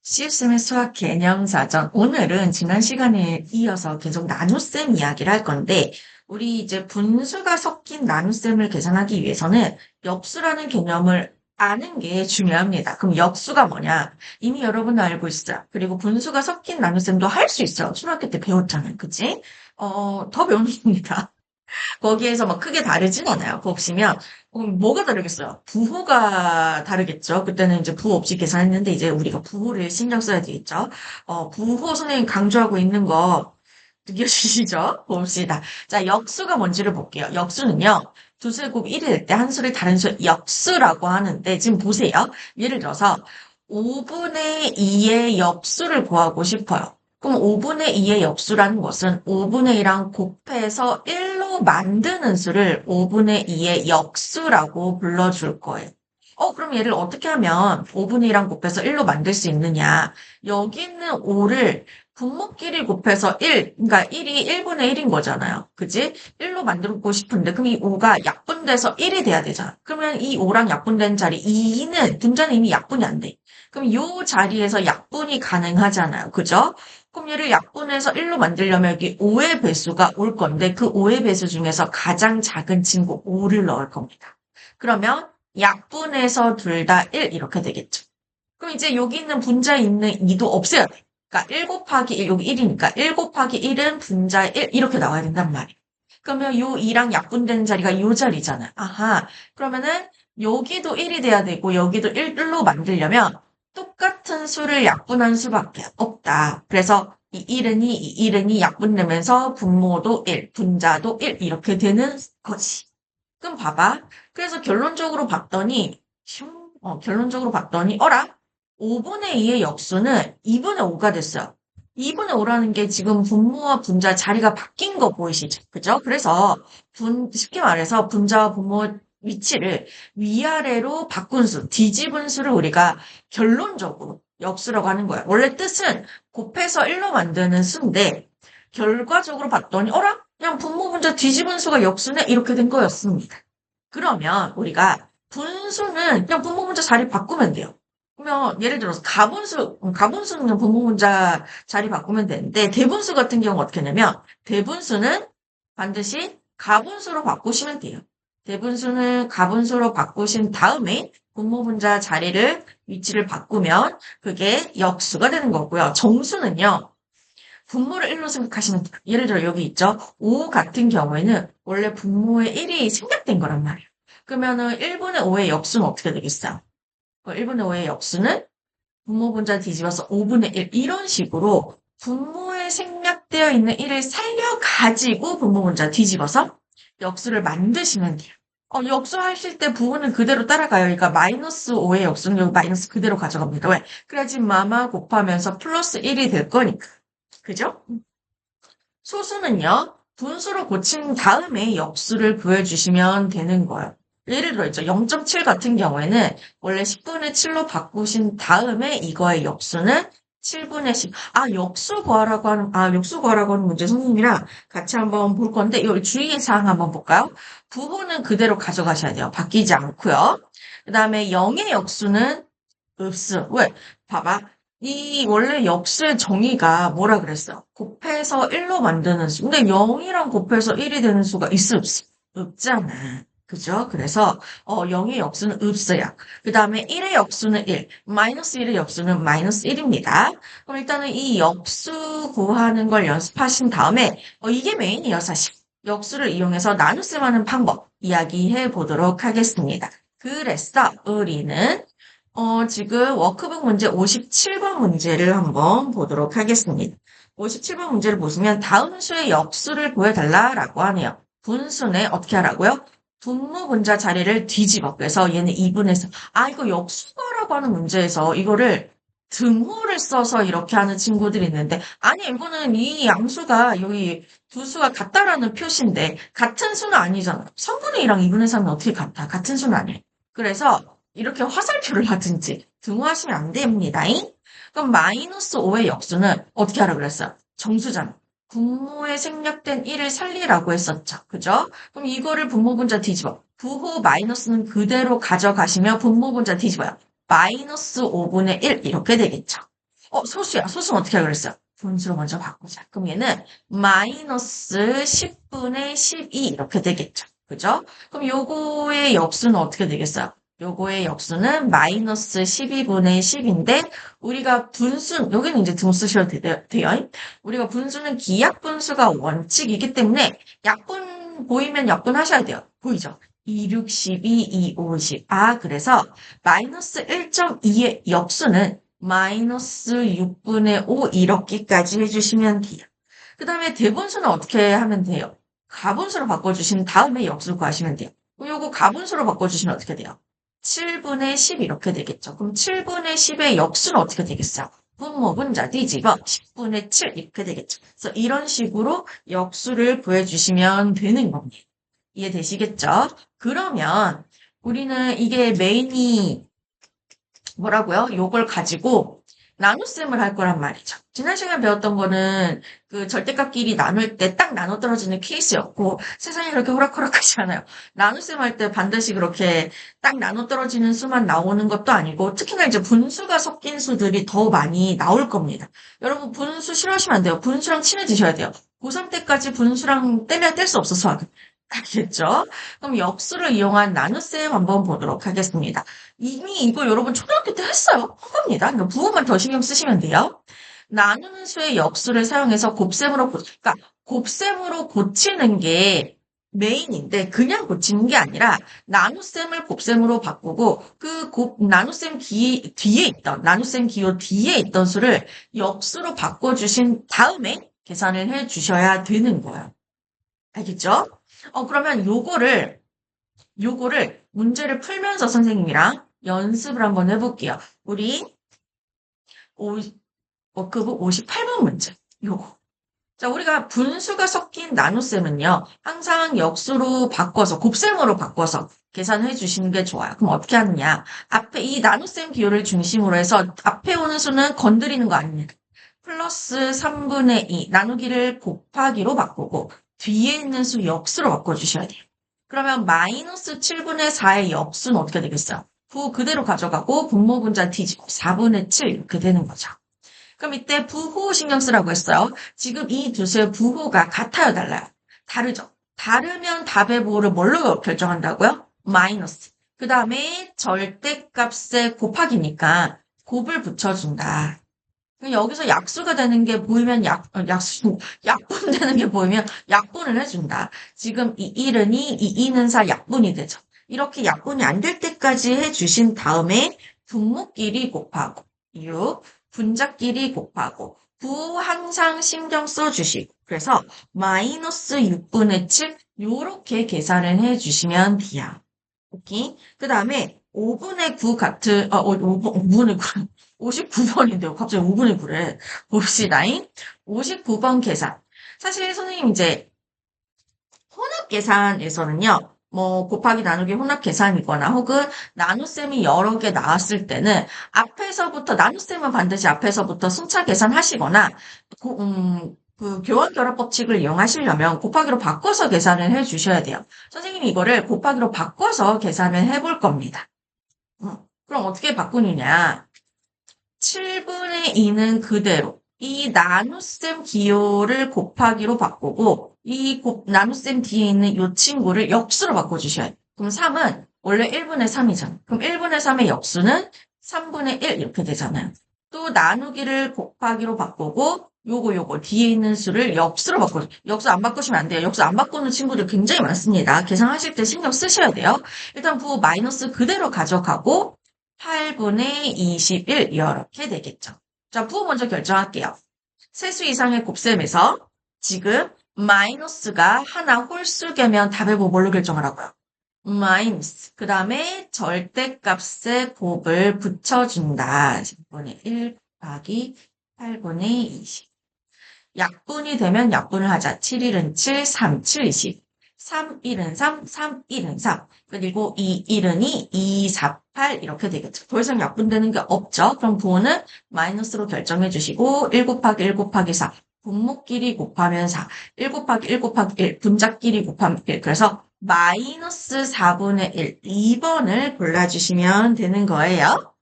CF쌤의 수학 개념 사전. 오늘은 지난 시간에 이어서 계속 나눗셈 이야기를 할 건데, 우리 이제 분수가 섞인 나눗셈을 계산하기 위해서는 역수라는 개념을 아는 게 중요합니다. 그럼 역수가 뭐냐? 이미 여러분도 알고 있어요. 그리고 분수가 섞인 나눗셈도 할 수 있어요. 초등학교 때 배웠잖아요. 그치? 더 배우는 겁니다. 거기에서 막 크게 다르진 않아요. 봅시면 뭐가 다르겠어요? 부호가 다르겠죠. 그때는 이제 부호 없이 계산했는데 이제 우리가 부호를 신경 써야 되겠죠. 부호 선생님 강조하고 있는 거 느껴지시죠? 봅시다. 자, 역수가 뭔지를 볼게요. 역수는요. 두 수의 곱 1이 될 때 한 수를 다른 수의 역수라고 하는데 지금 보세요. 예를 들어서 5분의 2의 역수를 구하고 싶어요. 그럼 5분의 2의 역수라는 것은 5분의 2랑 곱해서 1로 만드는 수를 5분의 2의 역수라고 불러줄 거예요. 그럼 얘를 어떻게 하면 5분의 2랑 곱해서 1로 만들 수 있느냐? 여기 있는 5를 분모끼리 곱해서 1, 그러니까 1이 1분의 1인 거잖아요. 그지? 1로 만들고 싶은데, 그럼 이 5가 약분돼서 1이 돼야 되잖아. 그러면 이 5랑 약분된 자리, 2는, 분자는 이미 약분이 안 돼. 그럼 이 자리에서 약분이 가능하잖아요. 그죠? 그럼 얘를 약분해서 1로 만들려면 여기 5의 배수가 올 건데, 그 5의 배수 중에서 가장 작은 친구 5를 넣을 겁니다. 그러면 약분해서 둘 다 1 이렇게 되겠죠. 그럼 이제 여기 있는 분자에 있는 2도 없애야 돼. 그러니까 1 곱하기 1, 여기 1이니까 1 곱하기 1은 분자에 1 이렇게 나와야 된단 말이에요. 그러면 요 2랑 약분되는 자리가 요 자리잖아요. 아하. 그러면은 여기도 1이 돼야 되고 여기도 1로 만들려면 똑같은 수를 약분한 수밖에 없다. 그래서 이 1은 2, 이 1은 2 약분되면서 분모도 1, 분자도 1 이렇게 되는 거지. 그럼 봐봐. 그래서 결론적으로 봤더니, 어라? 5분의 2의 역수는 2분의 5가 됐어요. 2분의 5라는 게 지금 분모와 분자 자리가 바뀐 거 보이시죠? 그죠? 그래서 쉽게 말해서 분자와 분모 위치를 위아래로 바꾼 수, 뒤집은 수를 우리가 결론적으로 역수라고 하는 거예요. 원래 뜻은 곱해서 1로 만드는 수인데, 결과적으로 봤더니, 어라? 그냥 분모 분자 뒤집은 수가 역수네? 이렇게 된 거였습니다. 그러면 우리가 분수는 그냥 분모 문자 자리 바꾸면 돼요. 그러면 예를 들어서 가분수는 분모 문자 자리 바꾸면 되는데 대분수 같은 경우 어떻게 하냐면 대분수는 반드시 가분수로 바꾸시면 돼요. 대분수는 가분수로 바꾸신 다음에 분모 분자 자리를 위치를 바꾸면 그게 역수가 되는 거고요. 정수는요. 분모를 1로 생각하시면 돼요. 예를 들어 여기 있죠. 5 같은 경우에는 원래 분모에 1이 생략된 거란 말이에요. 그러면은 1분의 5의 역수는 어떻게 되겠어요? 1분의 5의 역수는 분모 분자 뒤집어서 5분의 1 이런 식으로 분모에 생략되어 있는 1을 살려가지고 분모 분자 뒤집어서 역수를 만드시면 돼요. 역수하실 때 부호는 그대로 따라가요. 그러니까 마이너스 5의 역수는 여기 마이너스 그대로 가져갑니다. 왜? 그래야지 마마 곱하면서 플러스 1이 될 거니까. 그죠? 소수는요, 분수로 고친 다음에 역수를 구해주시면 되는 거예요. 예를 들어 있죠. 0.7 같은 경우에는 원래 10분의 7로 바꾸신 다음에 이거의 역수는 7분의 10. 역수 구하라고 하는 문제 선생님이랑 같이 한번 볼 건데, 이 주의사항 한번 볼까요? 부호는 그대로 가져가셔야 돼요. 바뀌지 않고요. 그 다음에 0의 역수는 읍스. 왜? 봐봐. 이 원래 역수의 정의가 뭐라 그랬어요? 곱해서 1로 만드는 수. 근데 0이랑 곱해서 1이 되는 수가 있어 없어? 없잖아. 그죠? 그래서 0의 역수는 없어요. 그 다음에 1의 역수는 1, 마이너스 1의 역수는 마이너스 1입니다. 그럼 일단은 이 역수 구하는 걸 연습하신 다음에 이게 메인이에요, 사실. 역수를 이용해서 나눗셈 하는 방법 이야기해 보도록 하겠습니다. 그래서 우리는 지금 워크북 문제 57번 문제를 한번 보도록 하겠습니다. 57번 문제를 보시면 다음 수의 역수를 구해달라라고 하네요. 분수네 어떻게 하라고요? 분모 분자 자리를 뒤집어. 그래서 얘는 2분에서 이거 역수거라고 하는 문제에서 이거를 등호를 써서 이렇게 하는 친구들이 있는데 아니 이거는 이 양수가 여기 두 수가 같다라는 표시인데 같은 수는 아니잖아. 3분의 2랑 2분의 3은 어떻게 같아? 같은 수는 아니에요. 그래서 이렇게 화살표를 하든지 등호하시면 안 됩니다. 그럼 마이너스 5의 역수는 어떻게 하라 그랬어요? 정수잖아. 분모에 생략된 1을 살리라고 했었죠. 그죠? 그럼 이거를 분모 분자 뒤집어. 부호 마이너스는 그대로 가져가시면 분모 분자 뒤집어요. 마이너스 5분의 1 이렇게 되겠죠. 소수야. 소수는 어떻게 하기로 했어요? 분수로 먼저 바꾸자. 그럼 얘는 마이너스 10분의 12 이렇게 되겠죠. 그죠? 그럼 요거의 역수는 어떻게 되겠어요? 요거의 역수는 마이너스 12분의 10인데 우리가 분수, 여기는 이제 등 쓰셔도 돼요. 우리가 분수는 기약분수가 원칙이기 때문에 약분 보이면 약분하셔야 돼요. 보이죠? 2, 6, 12, 2, 5, 10. 그래서 마이너스 1.2의 역수는 마이너스 6분의 5 이렇게까지 해주시면 돼요. 그 다음에 대분수는 어떻게 하면 돼요? 가분수로 바꿔주신 다음에 역수를 구하시면 돼요. 그럼 요거 가분수로 바꿔주시면 어떻게 돼요? 7분의 10 이렇게 되겠죠. 그럼 7분의 10의 역수는 어떻게 되겠어요? 분모 분자 뒤집어 10분의 7 이렇게 되겠죠. 그래서 이런 식으로 역수를 구해주시면 되는 겁니다. 이해되시겠죠? 그러면 우리는 이게 메인이 뭐라고요? 요걸 가지고 나눗셈을 할 거란 말이죠. 지난 시간에 배웠던 거는 그 절대값끼리 나눌 때 딱 나눠 떨어지는 케이스였고 세상이 그렇게 호락호락하지 않아요. 나눗셈 할 때 반드시 그렇게 딱 나눠 떨어지는 수만 나오는 것도 아니고 특히나 이제 분수가 섞인 수들이 더 많이 나올 겁니다. 여러분 분수 싫어하시면 안 돼요. 분수랑 친해지셔야 돼요. 고3 때까지 분수랑 떼면 뗄 수 없어 수학은. 알겠죠? 그럼 역수를 이용한 나눗셈 한번 보도록 하겠습니다. 이미 이거 여러분 초등학교 때 했어요. 한 겁니다. 그러니까 부호만 더 신경 쓰시면 돼요. 나누는 수의 역수를 사용해서 그러니까 곱셈으로 고치는 게 메인인데 그냥 고치는 게 아니라 나눗셈을 곱셈으로 바꾸고 그 나눗셈 뒤에 있던 나눗셈 기호 뒤에 있던 수를 역수로 바꿔주신 다음에 계산을 해 주셔야 되는 거예요. 알겠죠? 그러면 요거를 문제를 풀면서 선생님이랑 연습을 한번 해볼게요. 우리 워크북 58번 문제. 요거. 자, 우리가 분수가 섞인 나눗셈은요, 항상 역수로 바꿔서, 곱셈으로 바꿔서 계산해 주시는 게 좋아요. 그럼 어떻게 하느냐. 앞에 이 나눗셈 기호를 중심으로 해서 앞에 오는 수는 건드리는 거 아닙니다. 플러스 3분의 2 나누기를 곱하기로 바꾸고 뒤에 있는 수 역수로 바꿔주셔야 돼요. 그러면 마이너스 7분의 4의 역수는 어떻게 되겠어요? 부 그대로 가져가고 분모 분자 뒤집어 4분의 7 이렇게 되는 거죠. 그럼 이때 부호 신경 쓰라고 했어요. 지금 이 두 수의 부호가 같아요, 달라요? 다르죠? 다르면 답의 부호를 뭘로 결정한다고요? 마이너스. 그 다음에 절대값의 곱하기니까 곱을 붙여준다. 여기서 약수가 되는 게 보이면 약분 되는 게 보이면 약분을 해준다. 지금 이 1은 2, 이 2는 4 약분이 되죠. 이렇게 약분이 안 될 때까지 해주신 다음에 분모끼리 곱하고 6, 분자끼리 곱하고 부 항상 신경 써주시고 그래서 마이너스 6분의 7 요렇게 계산을 해주시면 돼요. 오케이? 그 다음에 5분의 9 같은 5분의 9 59번인데요. 갑자기 5분의 9래. 봅시다. 59번 계산. 사실 선생님 이제 혼합 계산에서는요. 뭐 곱하기 나누기 혼합 계산이거나 혹은 나눗셈이 여러 개 나왔을 때는 앞에서부터 나눗셈은 반드시 앞에서부터 순차 계산하시거나 그 교환 결합 법칙을 이용하시려면 곱하기로 바꿔서 계산을 해 주셔야 돼요. 선생님이 이거를 곱하기로 바꿔서 계산을 해볼 겁니다. 그럼 어떻게 바꾸느냐? 7분의 2는 그대로 이 나눗셈 기호를 곱하기로 바꾸고 이 나눗셈 뒤에 있는 이 친구를 역수로 바꿔주셔야 돼요. 그럼 3은 원래 1분의 3이잖아요. 그럼 1분의 3의 역수는 3분의 1 이렇게 되잖아요. 또 나누기를 곱하기로 바꾸고 요거 뒤에 있는 수를 역수로 바꿔줘. 역수 안 바꾸시면 안 돼요. 역수 안 바꾸는 친구들 굉장히 많습니다. 계산하실 때 신경 쓰셔야 돼요. 일단 부호 마이너스 그대로 가져가고 8분의 21 이렇게 되겠죠. 자, 부호 먼저 결정할게요. 세수 이상의 곱셈에서 지금 마이너스가 하나 홀수계면 답의 부호 뭘로 결정하라고요? 마이너스. 그 다음에 절대값의 곱을 붙여준다. 10분의 1 곱하기 8분의 20. 약분이 되면 약분을 하자. 7, 1은 7, 3, 7, 20. 3, 1은 3, 3, 1은 3. 그리고 2, 1은 2, 2, 4, 8 이렇게 되겠죠. 더 이상 약분되는 게 없죠. 그럼 부호는 마이너스로 결정해 주시고 1 곱하기 1 곱하기 4. 분모끼리 곱하면 4. 1 곱하기 1 곱하기 1. 분자끼리 곱하면 1. 그래서 마이너스 4분의 1. 2번을 골라주시면 되는 거예요.